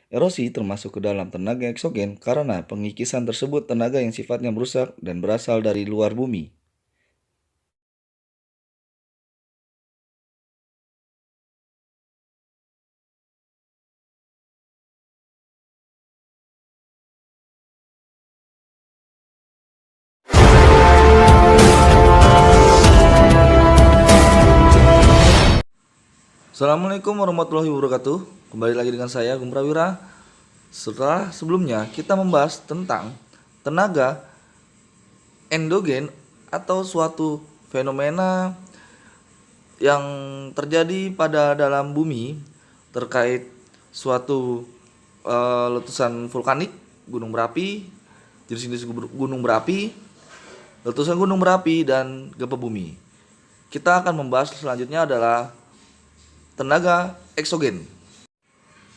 Erosi termasuk ke dalam tenaga eksogen karena pengikisan tersebut tenaga yang sifatnya merusak dan berasal dari luar bumi. Assalamualaikum warahmatullahi wabarakatuh. Kembali lagi dengan saya, Gung Prawira. Setelah sebelumnya kita membahas tentang tenaga endogen atau suatu fenomena yang terjadi pada dalam bumi terkait suatu letusan vulkanik, gunung berapi, jenis-jenis gunung berapi, letusan gunung berapi, dan gempa bumi. Kita akan membahas selanjutnya adalah tenaga eksogen.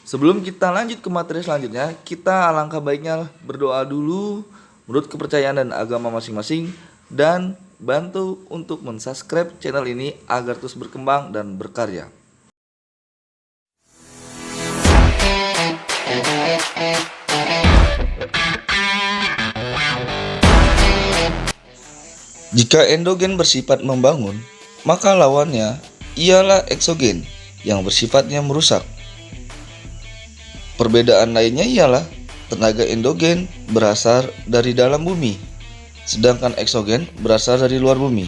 Sebelum kita lanjut ke materi selanjutnya, kita alangkah baiknya berdoa dulu menurut kepercayaan dan agama masing-masing, dan bantu untuk mensubscribe channel ini agar terus berkembang dan berkarya. Jika endogen bersifat membangun, maka lawannya ialah eksogen yang bersifatnya merusak. Perbedaan lainnya ialah tenaga endogen berasal dari dalam bumi, sedangkan eksogen berasal dari luar bumi.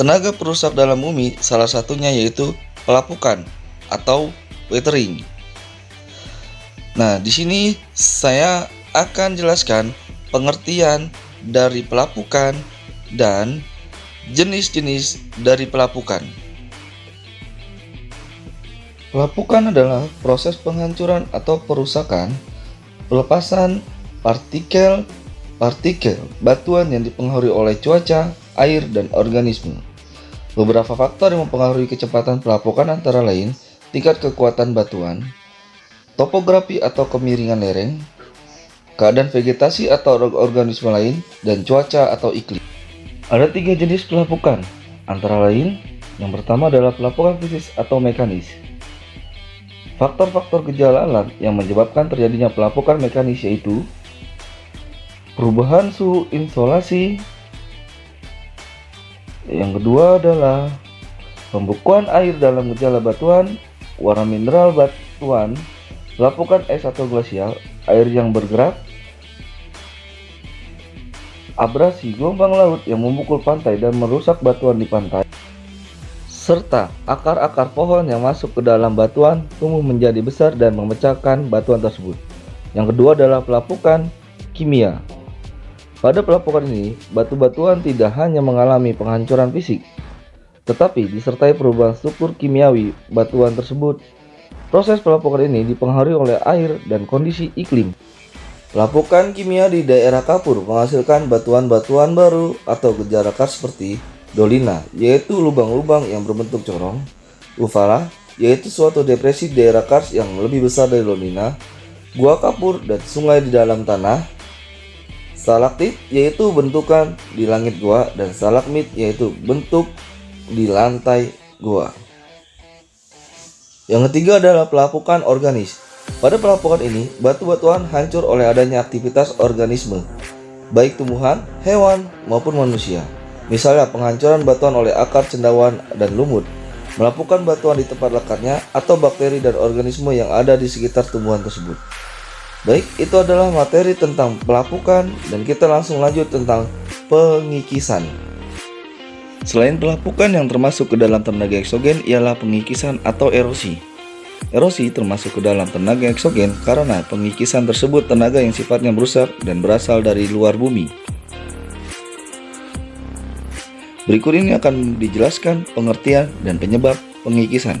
Tenaga perusak dalam bumi salah satunya yaitu pelapukan atau weathering. Nah, di sini saya akan jelaskan pengertian dari pelapukan dan jenis-jenis dari pelapukan. Pelapukan adalah proses penghancuran atau perusakan, pelepasan partikel batuan yang dipengaruhi oleh cuaca, air, dan organisme. Beberapa faktor yang mempengaruhi kecepatan pelapukan antara lain tingkat kekuatan batuan, topografi atau kemiringan lereng, keadaan vegetasi atau organisme lain, dan cuaca atau iklim. Ada 3 jenis pelapukan, antara lain yang pertama adalah pelapukan fisik atau mekanis. Faktor-faktor gejala alam yang menyebabkan terjadinya pelapukan mekanis yaitu perubahan suhu insolasi. Yang kedua adalah pembekuan air dalam gejala batuan, warna mineral batuan, pelapukan es atau glasial, air yang bergerak, abrasi gelombang laut yang memukul pantai dan merusak batuan di pantai, serta akar-akar pohon yang masuk ke dalam batuan tumbuh menjadi besar dan memecahkan batuan tersebut. Yang kedua adalah pelapukan kimia. Pada pelapukan ini, batu-batuan tidak hanya mengalami penghancuran fisik, tetapi disertai perubahan struktur kimiawi batuan tersebut. Proses pelapukan ini dipengaruhi oleh air dan kondisi iklim. Pelapukan kimia di daerah kapur menghasilkan batuan-batuan baru atau gejala kars seperti dolina, yaitu lubang-lubang yang berbentuk corong, ufala, yaitu suatu depresi di daerah kars yang lebih besar dari dolina, gua kapur dan sungai di dalam tanah, stalaktit, yaitu bentukan di langit gua, dan stalagmit, yaitu bentuk di lantai gua. Yang ketiga adalah pelapukan organis. Pada pelapukan ini, batu-batuan hancur oleh adanya aktivitas organisme, baik tumbuhan, hewan, maupun manusia. Misalnya penghancuran batuan oleh akar cendawan dan lumut, melapukan batuan di tempat lekatnya, atau bakteri dan organisme yang ada di sekitar tumbuhan tersebut. Baik, itu adalah materi tentang pelapukan, dan kita langsung lanjut tentang pengikisan. Selain pelapukan yang termasuk ke dalam tenaga eksogen ialah pengikisan atau erosi. Erosi termasuk ke dalam tenaga eksogen karena pengikisan tersebut tenaga yang sifatnya merusak dan berasal dari luar bumi. Berikut ini akan dijelaskan pengertian dan penyebab pengikisan.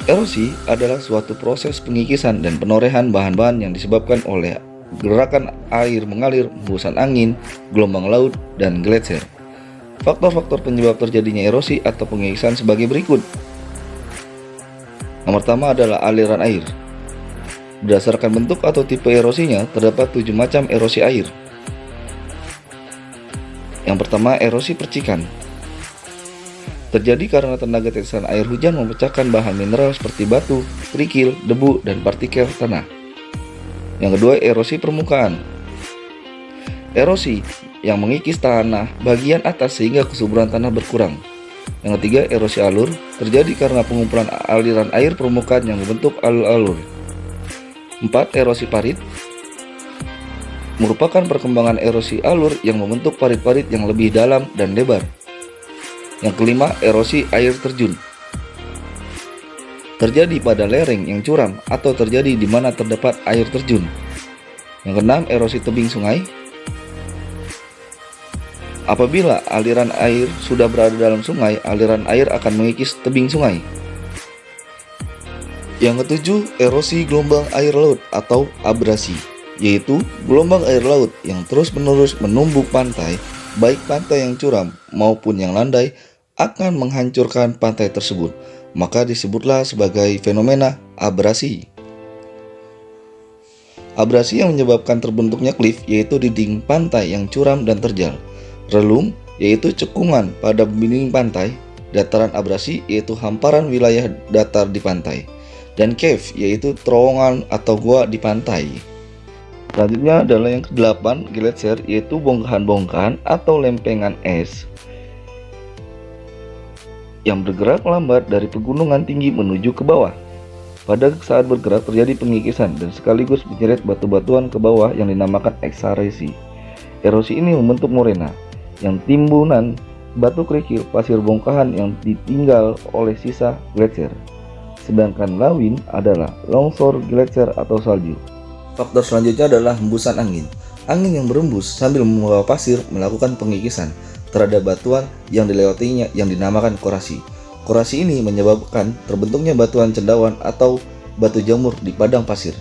Erosi adalah suatu proses pengikisan dan penorehan bahan-bahan yang disebabkan oleh gerakan air mengalir, hembusan angin, gelombang laut, dan gletser. Faktor-faktor penyebab terjadinya erosi atau pengikisan sebagai berikut. Yang pertama adalah aliran air. Berdasarkan bentuk atau tipe erosinya, terdapat 7 macam erosi air. Yang pertama, erosi percikan. Terjadi karena tenaga tetesan air hujan memecahkan bahan mineral seperti batu, kerikil, debu, dan partikel tanah. Yang kedua, erosi permukaan. Erosi yang mengikis tanah bagian atas sehingga kesuburan tanah berkurang. Yang ketiga, erosi alur terjadi karena pengumpulan aliran air permukaan yang membentuk alur-alur. 4. Erosi parit merupakan perkembangan erosi alur yang membentuk parit-parit yang lebih dalam dan lebar. Yang kelima, erosi air terjun terjadi pada lereng yang curam atau terjadi di mana terdapat air terjun. Yang keenam, erosi tebing sungai. Apabila aliran air sudah berada dalam sungai, aliran air akan mengikis tebing sungai. Yang ketujuh, erosi gelombang air laut atau abrasi, yaitu gelombang air laut yang terus-menerus menumbuk pantai, baik pantai yang curam maupun yang landai, akan menghancurkan pantai tersebut, maka disebutlah sebagai fenomena abrasi. Abrasi yang menyebabkan terbentuknya klif yaitu dinding pantai yang curam dan terjal. Relung yaitu cekungan pada dinding pantai. Dataran abrasi yaitu hamparan wilayah datar di pantai. Dan cave yaitu terowongan atau gua di pantai. Selanjutnya adalah yang ke-8, gletser, yaitu bongkahan-bongkahan atau lempengan es yang bergerak lambat dari pegunungan tinggi menuju ke bawah. Pada saat bergerak terjadi pengikisan dan sekaligus menyeret batu-batuan ke bawah yang dinamakan eksaresi. Erosi ini membentuk morena, yang timbunan batu kerikil pasir bongkahan yang ditinggal oleh sisa gletser. Sedangkan lawin adalah longsor gletser atau salju. Faktor selanjutnya adalah hembusan angin. Angin yang berembus sambil membawa pasir melakukan pengikisan terhadap batuan yang dilewatinya yang dinamakan korasi. Korasi ini menyebabkan terbentuknya batuan cendawan atau batu jamur di padang pasir.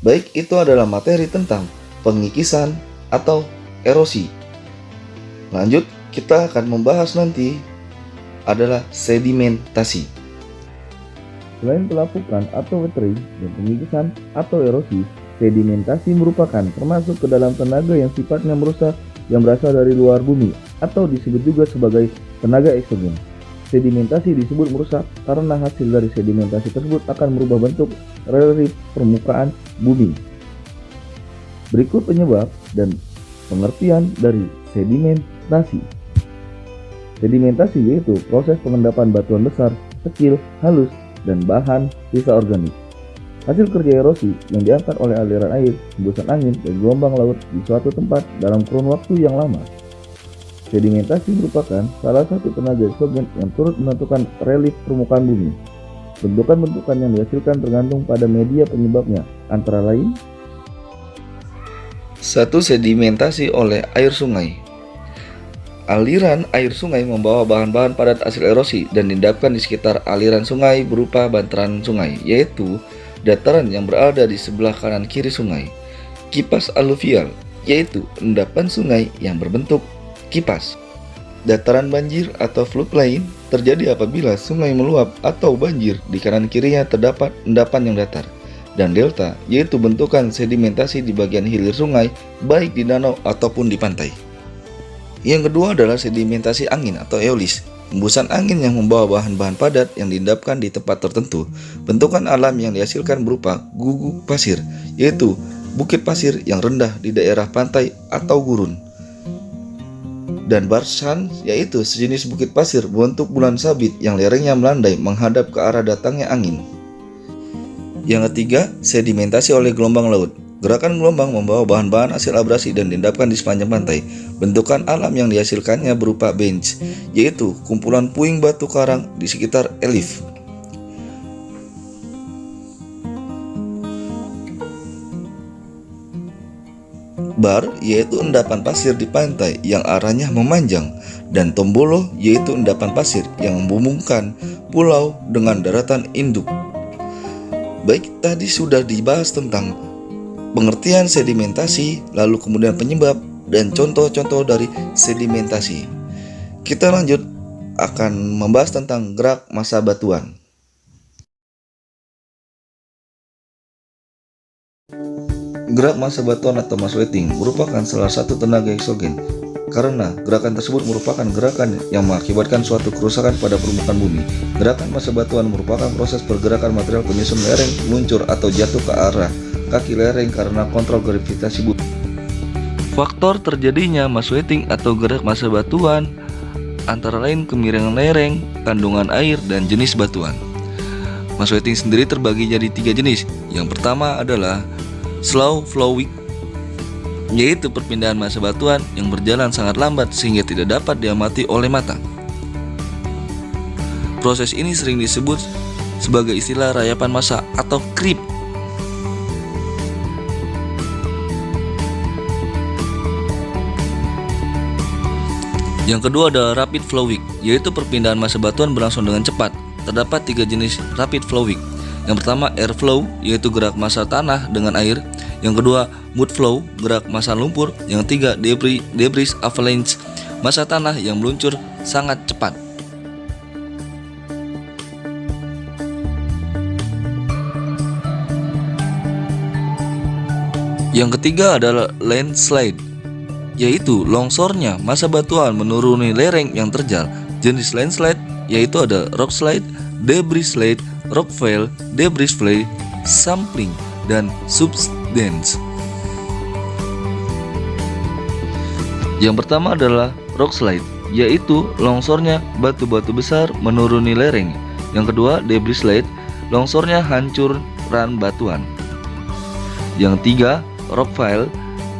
Baik, itu adalah materi tentang pengikisan atau erosi. Lanjut, kita akan membahas nanti adalah sedimentasi. Selain pelapukan atau weathering dan pengikisan atau erosi, sedimentasi merupakan termasuk ke dalam tenaga yang sifatnya merusak yang berasal dari luar bumi atau disebut juga sebagai tenaga eksogen. Sedimentasi disebut merusak karena hasil dari sedimentasi tersebut akan merubah bentuk relief permukaan bumi. Berikut penyebab dan pengertian dari sedimentasi. Sedimentasi yaitu proses pengendapan batuan besar, kecil, halus, dan bahan sisa organik. Hasil kerja erosi yang diangkat oleh aliran air, hembusan angin, dan gelombang laut di suatu tempat dalam kurun waktu yang lama. Sedimentasi merupakan salah satu tenaga eksogen yang turut menentukan relief permukaan bumi. Bentukan-bentukan yang dihasilkan tergantung pada media penyebabnya, antara lain 1. Sedimentasi oleh air sungai. Aliran air sungai membawa bahan-bahan padat hasil erosi dan diendapkan di sekitar aliran sungai berupa bantaran sungai, yaitu dataran yang berada di sebelah kanan kiri sungai. Kipas aluvial, yaitu endapan sungai yang berbentuk kipas. Dataran banjir atau floodplain terjadi apabila sungai meluap atau banjir di kanan kirinya terdapat endapan yang datar. Dan delta, yaitu bentukan sedimentasi di bagian hilir sungai, baik di danau ataupun di pantai. Yang kedua adalah sedimentasi angin atau eolis. Hembusan angin yang membawa bahan-bahan padat yang diendapkan di tempat tertentu. Bentukan alam yang dihasilkan berupa guguk pasir, yaitu bukit pasir yang rendah di daerah pantai atau gurun. Dan barsan, yaitu sejenis bukit pasir berbentuk bulan sabit yang lerengnya melandai menghadap ke arah datangnya angin. Yang ketiga, sedimentasi oleh gelombang laut. Gerakan gelombang membawa bahan-bahan hasil abrasi dan diendapkan di sepanjang pantai. Bentukan alam yang dihasilkannya berupa bench, yaitu kumpulan puing batu karang di sekitar elif. Bar, yaitu endapan pasir di pantai yang arahnya memanjang, dan tombolo, yaitu endapan pasir yang membumbungkan pulau dengan daratan induk. Baik, tadi sudah dibahas tentang pengertian sedimentasi, lalu kemudian penyebab dan contoh-contoh dari sedimentasi. Kita lanjut akan membahas tentang gerak massa batuan. Gerak massa batuan atau mass wetting merupakan salah satu tenaga eksogen karena gerakan tersebut merupakan gerakan yang mengakibatkan suatu kerusakan pada permukaan bumi. Gerakan massa batuan merupakan proses pergerakan material penyusun lereng meluncur atau jatuh ke arah kaki lereng karena kontrol gravitasi bumi. Faktor terjadinya mass wetting atau gerak massa batuan antara lain kemiringan lereng, kandungan air, dan jenis batuan. Mass wetting sendiri terbagi jadi 3 jenis. Yang pertama adalah slow flowing, yaitu perpindahan massa batuan yang berjalan sangat lambat sehingga tidak dapat diamati oleh mata. Proses ini sering disebut sebagai istilah rayapan massa atau creep. Yang kedua adalah rapid flowing, yaitu perpindahan massa batuan berlangsung dengan cepat. Terdapat 3 jenis rapid flowing. Yang pertama air flow, yaitu gerak massa tanah dengan air. Yang kedua mud flow, gerak massa lumpur. Yang ketiga debris avalanche, massa tanah yang meluncur sangat cepat. Yang ketiga adalah landslide, yaitu longsornya massa batuan menuruni lereng yang terjal. Jenis landslide yaitu ada rock slide, debris slide, rock fail, debris fail, sampling, dan subsidence. Yang pertama adalah rock slide, yaitu longsornya batu-batu besar menuruni lereng. Yang kedua debris slide, longsornya hancuran batuan. Yang ketiga rock fail,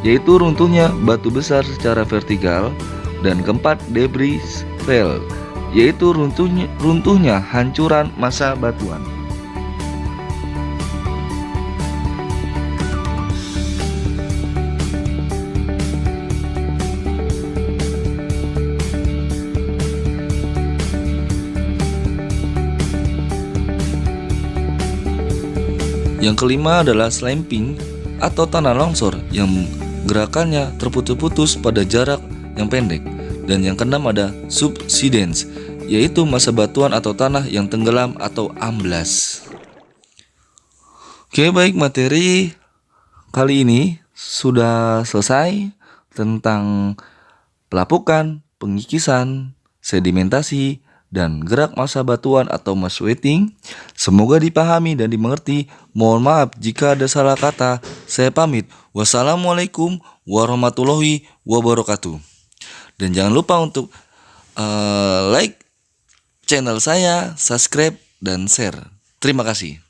yaitu runtuhnya batu besar secara vertikal. Dan keempat debris fail, yaitu runtuhnya hancuran massa batuan. Yang kelima adalah slamping atau tanah longsor yang gerakannya terputus-putus pada jarak yang pendek. Dan yang keenam ada subsidence, yaitu massa batuan atau tanah yang tenggelam atau amblas. Oke, baik, materi kali ini sudah selesai tentang pelapukan, pengikisan, sedimentasi, dan gerak massa batuan atau mass wetting. Semoga dipahami dan dimengerti. Mohon maaf jika ada salah kata. Saya pamit. Wassalamualaikum warahmatullahi wabarakatuh. Dan jangan lupa untuk like channel saya, subscribe, dan share. Terima kasih.